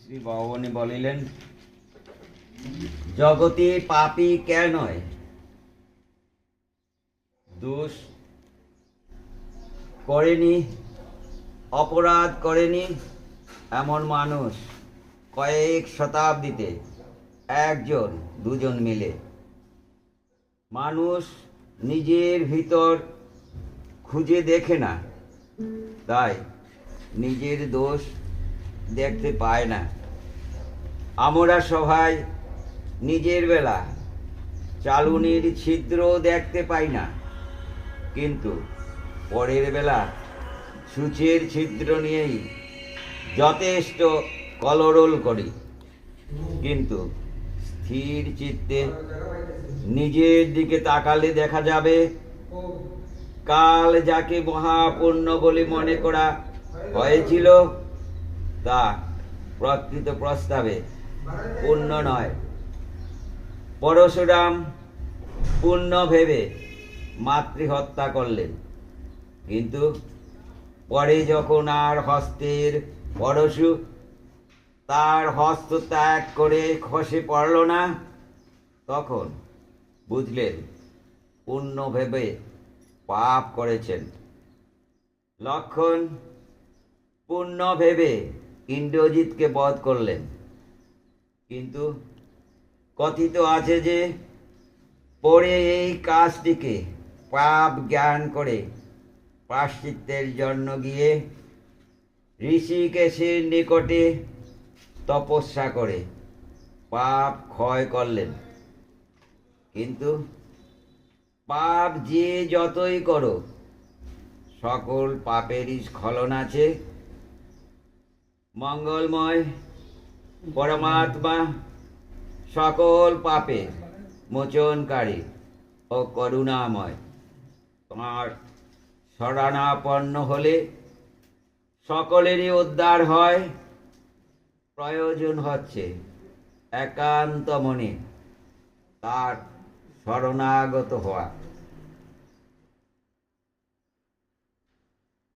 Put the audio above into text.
শ্রী ভগবানে বলিলেন, জগতে পাপী কে নয়? দোষ করেনি, অপরাধ করেনি এমন মানুষ কয়েক শতাব্দীতে একজন দুজন মিলে। মানুষ নিজের ভিতর খুঁজে দেখে না, তাই নিজের দোষ দেখতে পায় না। আমরা সবাই নিজের বেলা চালুনির ছিদ্র দেখতে পাই না, কিন্তু পরের বেলা সূচের ছিদ্র নিয়েই যথেষ্ট কলরোল করি। কিন্তু স্থির চিত্তে নিজের দিকে তাকালে দেখা যাবে, কাল যাকে মহাপুণ্য বলে মনে করা হয়েছিল তা প্রকৃত প্রস্তাবে পুণ্য নয়। পরশুরাম পুণ্য ভেবে মাতৃহত্যা করলেন, কিন্তু পরে যখন আর হস্তের পরশু তার হস্ত ত্যাগ করে খসে পড়ল না, তখন বুঝলেন পুণ্য ভেবে পাপ করেছেন। লক্ষণ পুণ্য ভেবে ইন্দ্রজিৎকে বধ করলেন, কিন্তু কথিত আছে যে পরে এই কাজটিকে পাপ জ্ঞান করে প্রায়শ্চিত্তের জন্য গিয়ে ঋষিকেশের নিকটে তপস্যা করে পাপ ক্ষয় করলেন। কিন্তু পাপ যে যতই করো, সকল পাপেরই স্খলন আছে। মঙ্গলময় পরমাত্মা সকল পাপে মোচনকারী ও করুণাময়। তোমার শরণাপন্ন হলে সকলেরই উদ্ধার হয়। প্রয়োজন হচ্ছে একান্ত মনে তার শরণাগত হওয়া।